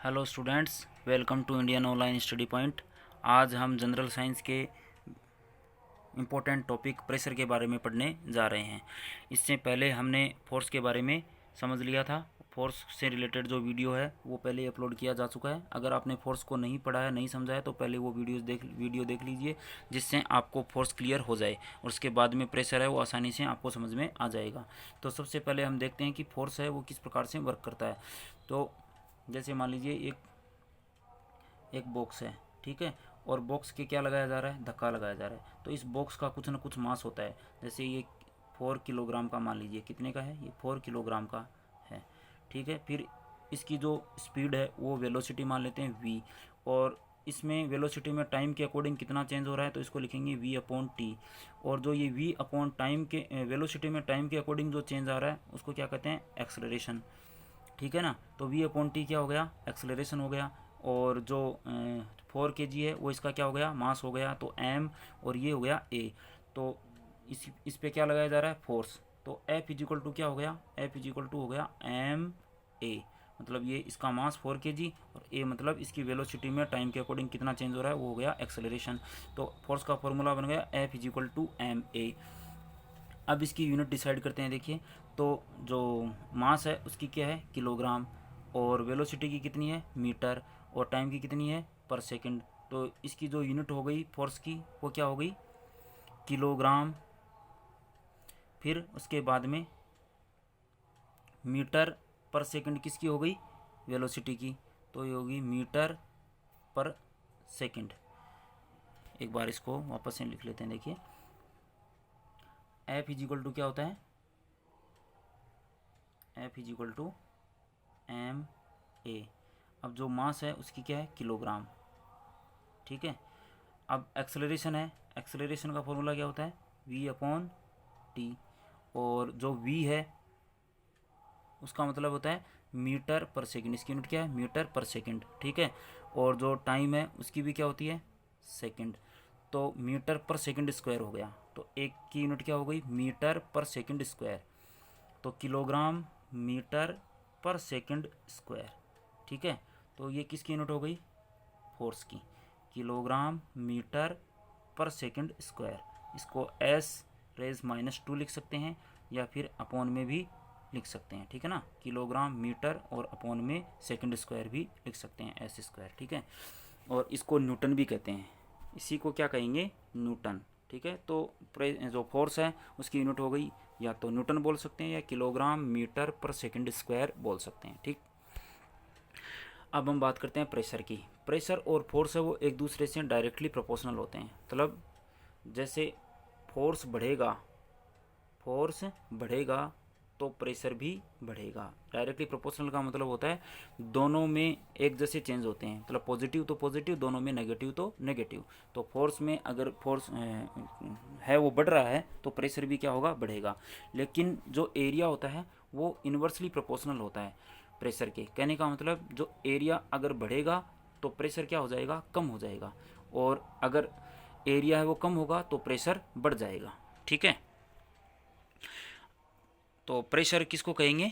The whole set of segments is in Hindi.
Hello students, welcome to Indian online study point. आज हम जनरल साइंस के इम्पोर्टेंट टॉपिक प्रेशर के बारे में पढ़ने जा रहे हैं। इससे पहले हमने फोर्स के बारे में समझ लिया था। फोर्स से रिलेटेड जो वीडियो है वो पहले अपलोड किया जा चुका है। अगर आपने फोर्स को नहीं पढ़ा है, नहीं समझा है, तो पहले वो वीडियो देख लीजिए, जिससे आपको फोर्स क्लियर हो जाए और उसके बाद में प्रेशर है वो आसानी से आपको समझ में आ जाएगा। तो सबसे पहले हम देखते हैं कि फोर्स है वो किस प्रकार से वर्क करता है। तो जैसे मान लीजिए एक बॉक्स है, ठीक है, और बॉक्स के क्या लगाया जा रहा है, धक्का लगाया जा रहा है। तो इस बॉक्स का कुछ ना कुछ मास होता है। जैसे ये 4 किलोग्राम का मान लीजिए, कितने का है ये, 4 किलोग्राम का है, ठीक है। फिर इसकी जो स्पीड है वो वेलोसिटी मान लेते हैं v, और इसमें वेलोसिटी में टाइम के अकॉर्डिंग कितना चेंज हो रहा है तो इसको लिखेंगे v अपॉन टी। और जो ये v अपॉन टाइम के वेलोसिटी में टाइम के अकॉर्डिंग जो चेंज आ रहा है उसको क्या कहते हैं, एक्सेलरेशन, ठीक है ना। तो v अपॉन टी क्या हो गया, एक्सेलरेशन हो गया। और जो 4 kg है वो इसका क्या हो गया, मास हो गया, तो m, और ये हो गया a। तो इस पे क्या लगाया जा रहा है, फोर्स। तो F इजिकल टू क्या हो गया, F इजिकल टू हो गया एम ए, मतलब ये इसका मास 4 kg, और a मतलब इसकी वेलोसिटी में टाइम के अकॉर्डिंग कितना चेंज हो रहा है वो हो गया एक्सेलरेशन। तो फोर्स का फॉर्मूला बन गया F is equal to m a. अब इसकी यूनिट डिसाइड करते हैं। देखिए, तो जो मास है उसकी क्या है, किलोग्राम, और वेलोसिटी की कितनी है, मीटर, और टाइम की कितनी है, पर सेकंड। तो इसकी जो यूनिट हो गई फोर्स की वो क्या हो गई, किलोग्राम। फिर उसके बाद में मीटर पर सेकंड किसकी हो गई, वेलोसिटी की, तो ये होगी मीटर पर सेकंड। एक बार इसको वापस से लिख लेते हैं। देखिए, एफ इजिकल टू क्या होता है, F is equal to m a. अब जो मास है उसकी क्या है, किलोग्राम, ठीक है। अब एक्सेलरेशन है, एक्सेलरेशन का फॉर्मूला क्या होता है, v अपॉन टी। और जो v है उसका मतलब होता है मीटर पर सेकंड, इसकी यूनिट क्या है, मीटर पर सेकंड, ठीक है। और जो टाइम है उसकी भी क्या होती है, सेकंड। तो मीटर पर सेकंड स्क्वायर हो गया, तो एक की यूनिट क्या हो गई, मीटर पर सेकंड स्क्वायर। तो किलोग्राम मीटर पर सेकंड स्क्वायर, ठीक है। तो ये किसकी यूनिट हो गई, फोर्स की, किलोग्राम मीटर पर सेकंड स्क्वायर। इसको एस रेज -2 लिख सकते हैं, या फिर अपॉन में भी लिख सकते हैं, ठीक है ना। किलोग्राम मीटर और अपॉन में सेकंड स्क्वायर भी लिख सकते हैं, एस स्क्वायर, ठीक है। और इसको न्यूटन भी कहते हैं, इसी को क्या कहेंगे, न्यूटन, ठीक है। तो जो फोर्स है उसकी यूनिट हो गई, या तो न्यूटन बोल सकते हैं या किलोग्राम मीटर पर सेकंड स्क्वायर बोल सकते हैं, ठीक। अब हम बात करते हैं प्रेशर की। प्रेशर और फोर्स है वो एक दूसरे से डायरेक्टली प्रोपोर्शनल होते हैं। मतलब जैसे फोर्स बढ़ेगा तो प्रेशर भी बढ़ेगा। डायरेक्टली प्रोपोर्शनल का मतलब होता है दोनों में एक जैसे चेंज होते हैं, मतलब पॉजिटिव तो पॉजिटिव, दोनों में नेगेटिव तो नेगेटिव। तो फोर्स में अगर फोर्स है वो बढ़ रहा है तो प्रेशर भी क्या होगा, बढ़ेगा। लेकिन जो एरिया होता है वो इन्वर्सली प्रोपोर्शनल होता है प्रेशर के। कहने का मतलब जो एरिया अगर बढ़ेगा तो प्रेशर क्या हो जाएगा, कम हो जाएगा, और अगर एरिया है वो कम होगा तो प्रेशर बढ़ जाएगा, ठीक है। तो प्रेशर किसको कहेंगे,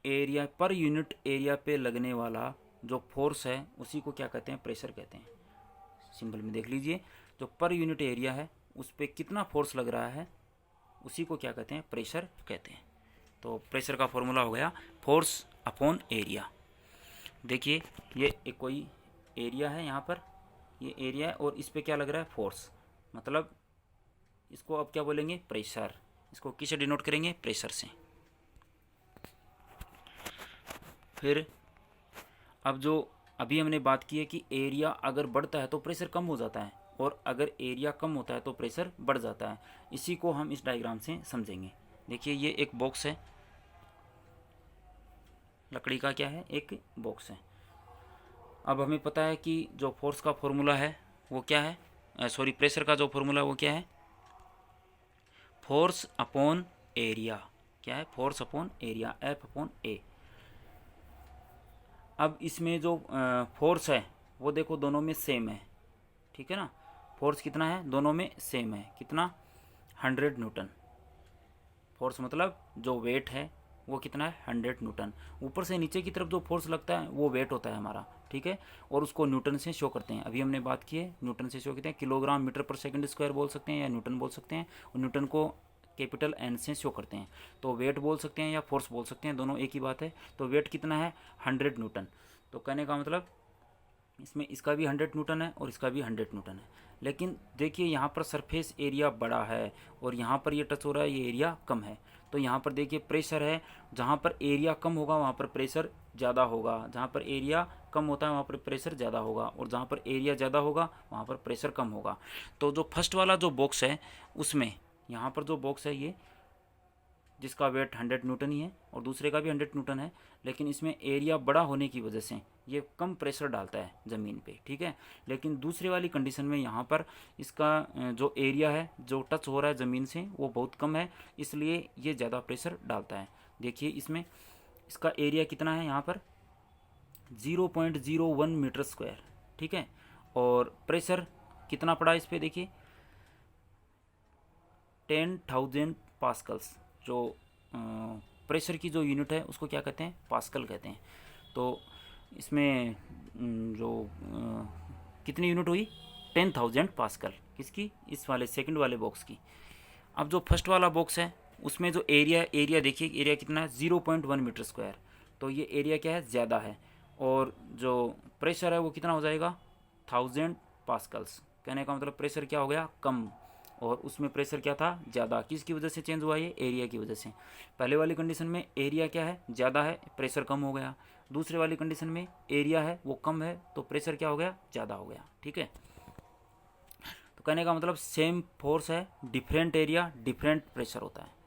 एरिया पर यूनिट एरिया पे लगने वाला जो फोर्स है उसी को क्या कहते हैं, प्रेशर कहते हैं। सिंबल में देख लीजिए, जो पर यूनिट एरिया है उस पर कितना फोर्स लग रहा है उसी को क्या कहते हैं, प्रेशर कहते हैं। तो प्रेशर का फॉर्मूला हो गया फोर्स अपॉन एरिया। देखिए, ये एक कोई एरिया है, यहाँ पर ये एरिया है और इस पर क्या लग रहा है, फोर्स, मतलब इसको अब क्या बोलेंगे, प्रेशर। इसको किससे डिनोट करेंगे, प्रेशर से। फिर अब जो अभी हमने बात की है कि एरिया अगर बढ़ता है तो प्रेशर कम हो जाता है, और अगर एरिया कम होता है तो प्रेशर बढ़ जाता है। इसी को हम इस डायग्राम से समझेंगे। देखिए, ये एक बॉक्स है, लकड़ी का क्या है, एक बॉक्स है। अब हमें पता है कि जो फोर्स का फॉर्मूला है वो क्या है, सॉरी, प्रेशर का जो फॉर्मूला है वो क्या है, फोर्स अपॉन एरिया। क्या है, force upon area, F upon A. अब इसमें जो फोर्स है वो देखो दोनों में सेम है, ठीक है ना। फोर्स कितना है, दोनों में सेम है, कितना, 100 न्यूटन। फोर्स मतलब जो वेट है वो कितना है, 100 न्यूटन। ऊपर से नीचे की तरफ जो फोर्स लगता है वो वेट होता है हमारा, ठीक है, और उसको न्यूटन से शो करते हैं। अभी हमने बात की है न्यूटन से शो करते हैं, किलोग्राम मीटर पर सेकंड स्क्वायर बोल सकते हैं या न्यूटन बोल सकते हैं, और न्यूटन को कैपिटल एन से शो करते हैं। तो वेट बोल सकते हैं या फोर्स बोल सकते हैं, दोनों एक ही बात है। तो वेट कितना है 100 न्यूटन। तो कहने का मतलब इसमें इसका भी 100 न्यूटन है और इसका भी 100 न्यूटन है। लेकिन देखिए यहाँ पर सरफेस एरिया बड़ा है और यहाँ पर ये टच हो रहा है, ये एरिया कम है। तो यहाँ पर देखिए प्रेशर है, जहाँ पर एरिया कम होगा वहाँ पर प्रेशर ज़्यादा होगा, जहाँ पर एरिया कम होता है वहाँ पर प्रेशर ज़्यादा होगा, और जहाँ पर एरिया ज़्यादा होगा वहाँ पर प्रेशर कम होगा। तो जो फर्स्ट वाला जो बॉक्स है उसमें यहाँ पर जो बॉक्स है ये, जिसका वेट 100 न्यूटन ही है और दूसरे का भी 100 न्यूटन है, लेकिन इसमें एरिया बड़ा होने की वजह से ये कम प्रेशर डालता है ज़मीन पे, ठीक है। लेकिन दूसरे वाली कंडीशन में यहाँ पर इसका जो एरिया है जो टच हो रहा है ज़मीन से वो बहुत कम है, इसलिए ये ज़्यादा प्रेशर डालता है। देखिए इसमें इसका एरिया कितना है, यहाँ पर 0.01 मीटर स्क्वायर, ठीक है। और प्रेशर कितना पड़ा इस पर, देखिए 10,000 पास्कल्स। जो प्रेशर की जो यूनिट है उसको क्या कहते हैं, पास्कल कहते हैं। तो इसमें जो कितनी यूनिट हुई 10,000 पास्कल, किसकी, इस वाले सेकंड वाले बॉक्स की। अब जो फर्स्ट वाला बॉक्स है उसमें जो एरिया देखिए, एरिया कितना है 0.1 मीटर स्क्वायर। तो ये एरिया क्या है, ज़्यादा है, और जो प्रेशर है वो कितना हो जाएगा 1000 पास्कल्स। कहने का मतलब प्रेशर क्या हो गया, कम, और उसमें प्रेशर क्या था, ज़्यादा। किसकी वजह से चेंज हुआ, ये एरिया की वजह से। पहले वाली कंडीशन में एरिया क्या है, ज़्यादा है, प्रेशर कम हो गया। दूसरे वाली कंडीशन में एरिया है वो कम है, तो प्रेशर क्या हो गया, ज़्यादा हो गया, ठीक है। तो कहने का मतलब सेम फोर्स है, डिफरेंट एरिया डिफरेंट प्रेशर होता है।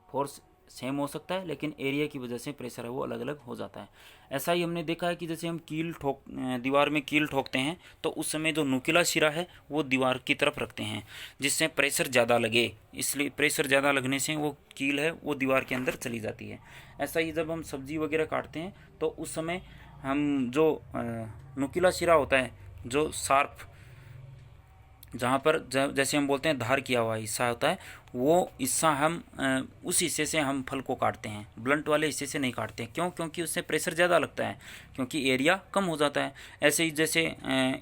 फोर्स सेम हो सकता है लेकिन एरिया की वजह से प्रेशर है वो अलग अलग हो जाता है। ऐसा ही हमने देखा है कि जैसे हम दीवार में कील ठोकते हैं तो उस समय जो नुकीला सिरा है वो दीवार की तरफ रखते हैं जिससे प्रेशर ज़्यादा लगे, इसलिए प्रेशर ज़्यादा लगने से वो कील है वो दीवार के अंदर चली जाती है। ऐसा ही जब हम सब्जी वगैरह काटते हैं तो उस समय हम जो नुकीला सिरा होता है, जो शार्प, जहाँ पर जैसे हम बोलते हैं धार किया हुआ हिस्सा होता है, वो हिस्सा हम उस हिस्से से हम फल को काटते हैं, ब्लंट वाले हिस्से से नहीं काटते हैं। क्यों, क्योंकि उससे प्रेशर ज़्यादा लगता है, क्योंकि एरिया कम हो जाता है। ऐसे ही जैसे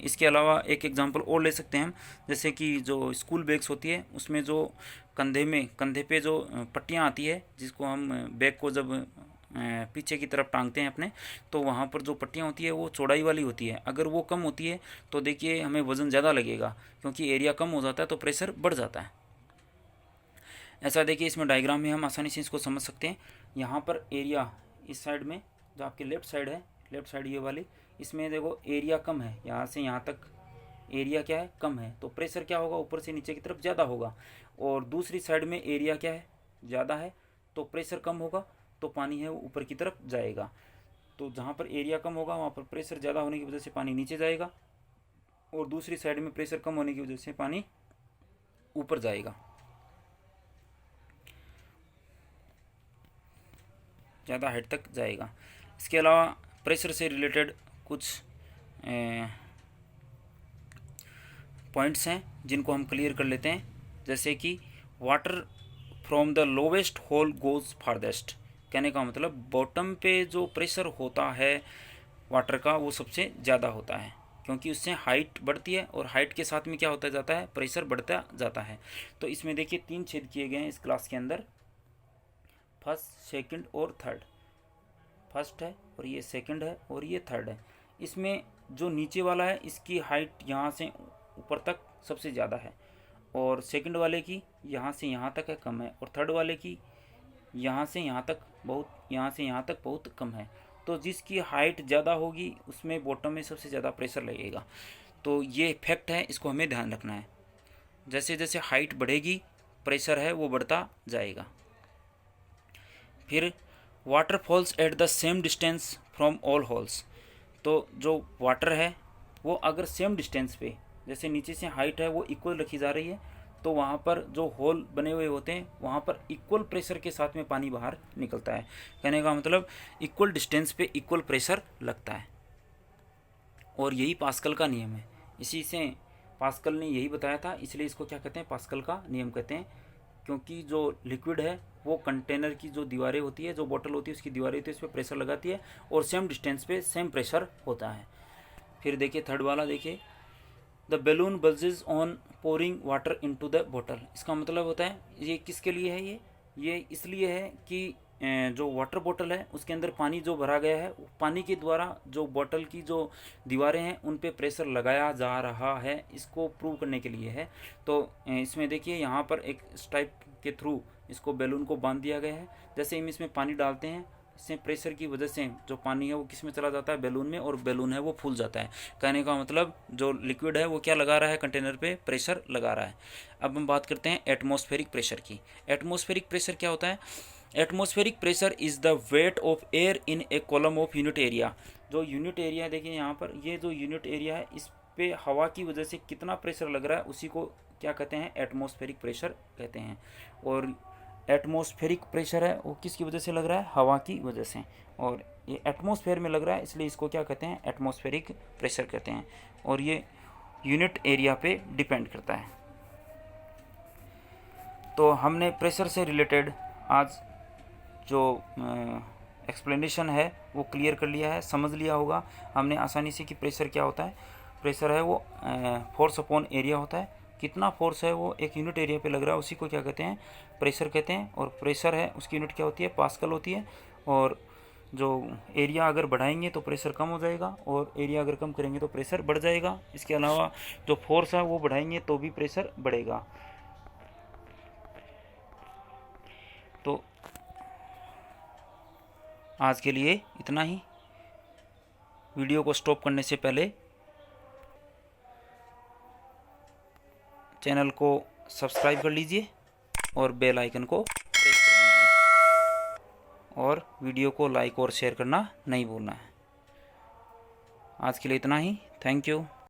इसके अलावा एक एग्जांपल और ले सकते हैं हम, जैसे कि जो स्कूल बैग्स होती है उसमें जो कंधे पे जो पट्टियाँ आती है, जिसको हम बैग को जब पीछे की तरफ टांगते हैं अपने, तो वहाँ पर जो पट्टियाँ होती है वो चौड़ाई वाली होती है। अगर वो कम होती है तो देखिए हमें वज़न ज़्यादा लगेगा, क्योंकि एरिया कम हो जाता है तो प्रेशर बढ़ जाता है। ऐसा देखिए इसमें डायग्राम में हम आसानी से इसको समझ सकते हैं। यहाँ पर एरिया इस साइड में जो आपकी लेफ़्ट साइड है, लेफ़्ट साइड ये वाली, इसमें देखो एरिया कम है, यहाँ से यहाँ तक एरिया क्या है, कम है, तो प्रेशर क्या होगा, ऊपर से नीचे की तरफ ज़्यादा होगा। और दूसरी साइड में एरिया क्या है, ज़्यादा है, तो प्रेशर कम होगा, तो पानी है वो ऊपर की तरफ जाएगा। तो जहाँ पर एरिया कम होगा वहाँ पर प्रेशर ज़्यादा होने की वजह से पानी नीचे जाएगा, और दूसरी साइड में प्रेशर कम होने की वजह से पानी ऊपर जाएगा, ज़्यादा हाइट तक जाएगा। इसके अलावा प्रेशर से रिलेटेड कुछ पॉइंट्स हैं जिनको हम क्लियर कर लेते हैं, जैसे कि water from the lowest hole goes farthest. कहने का मतलब बॉटम पे जो प्रेशर होता है वाटर का वो सबसे ज़्यादा होता है, क्योंकि उससे हाइट बढ़ती है और हाइट के साथ में क्या होता जाता है, प्रेशर बढ़ता जाता है। तो इसमें देखिए 3 छेद किए गए हैं इस क्लास के अंदर, फर्स्ट, सेकंड और थर्ड। फर्स्ट है और ये सेकंड है और ये थर्ड है। इसमें जो नीचे वाला है इसकी हाइट यहाँ से ऊपर तक सबसे ज़्यादा है, और सेकंड वाले की यहाँ से यहाँ तक है, कम है, और थर्ड वाले की यहाँ से यहाँ तक बहुत कम है। तो जिसकी हाइट ज़्यादा होगी उसमें बॉटम में सबसे ज़्यादा प्रेशर लगेगा। तो ये फैक्ट है, इसको हमें ध्यान रखना है। जैसे जैसे हाइट बढ़ेगी प्रेशर है वो बढ़ता जाएगा। फिर water falls at the same distance from all holes. तो जो वाटर है वो अगर सेम डिस्टेंस पे, जैसे नीचे से हाइट है वो इक्वल रखी जा रही है, तो वहाँ पर जो होल बने हुए होते हैं वहाँ पर इक्वल प्रेशर के साथ में पानी बाहर निकलता है। कहने का मतलब इक्वल डिस्टेंस पे इक्वल प्रेशर लगता है, और यही पास्कल का नियम है। इसी से पास्कल ने यही बताया था, इसलिए इसको क्या कहते हैं, पास्कल का नियम कहते हैं। क्योंकि जो लिक्विड है वो कंटेनर की जो दीवारें होती है, जो बोतल होती है उसकी दीवारें होती है, उस पर प्रेशर लगाती है और सेम डिस्टेंस पे सेम प्रेशर होता है। फिर देखिए थर्ड वाला देखिए, the balloon bulges on pouring water into the बोतल। इसका मतलब होता है ये किसके लिए है, ये इसलिए है कि जो वाटर बोतल है उसके अंदर पानी जो भरा गया है, पानी के द्वारा जो बोतल की जो दीवारें हैं उन पे प्रेशर लगाया जा रहा है, इसको प्रूव करने के लिए है। तो इसमें देखिए यहाँ पर एक स्ट्राइप के थ्रू इसको बैलून को बांध दिया गया है। जैसे हम इसमें पानी डालते हैं, इससे प्रेशर की वजह से जो पानी है वो किस में चला जाता है, बैलून में, और बैलून है वो फूल जाता है। कहने का मतलब जो लिक्विड है वो क्या लगा रहा है, कंटेनर पे प्रेशर लगा रहा है। अब हम बात करते हैं एटमॉस्फेरिक प्रेशर की। एटमॉस्फेरिक प्रेशर क्या होता है? Atmospheric pressure is the weight of air in A column of unit area. जो यूनिट एरिया देखिए यहाँ पर, ये जो यूनिट एरिया है इस पे हवा की वजह से कितना प्रेशर लग रहा है उसी को क्या कहते हैं, एटमॉस्फेरिक प्रेशर कहते हैं। और एटमॉस्फेरिक प्रेशर है वो किसकी वजह से लग रहा है, हवा की वजह से, और ये एटमॉस्फेयर में लग रहा है इसलिए इसको क्या कहते हैं, एटमॉस्फेरिक प्रेशर कहते हैं। और ये यूनिट एरिया पे डिपेंड करता है। तो हमने प्रेशर से रिलेटेड आज जो एक्सप्लेनेशन है वो क्लियर कर लिया है, समझ लिया होगा हमने आसानी से कि प्रेशर क्या होता है। प्रेशर है वो फोर्स अपॉन एरिया होता है, कितना फोर्स है वो एक यूनिट एरिया पे लग रहा है उसी को क्या कहते हैं, प्रेशर कहते हैं। और प्रेशर है उसकी यूनिट क्या होती है, पास्कल होती है। और जो एरिया अगर बढ़ाएंगे तो प्रेशर कम हो जाएगा, और एरिया अगर कम करेंगे तो प्रेशर बढ़ जाएगा। इसके अलावा जो फोर्स है वो बढ़ाएंगे तो भी प्रेशर बढ़ेगा। तो आज के लिए इतना ही। वीडियो को स्टॉप करने से पहले चैनल को सब्सक्राइब कर लीजिए और बेल आइकन को प्रेस कर दीजिए, और वीडियो को लाइक और शेयर करना नहीं भूलना है। आज के लिए इतना ही। Thank you.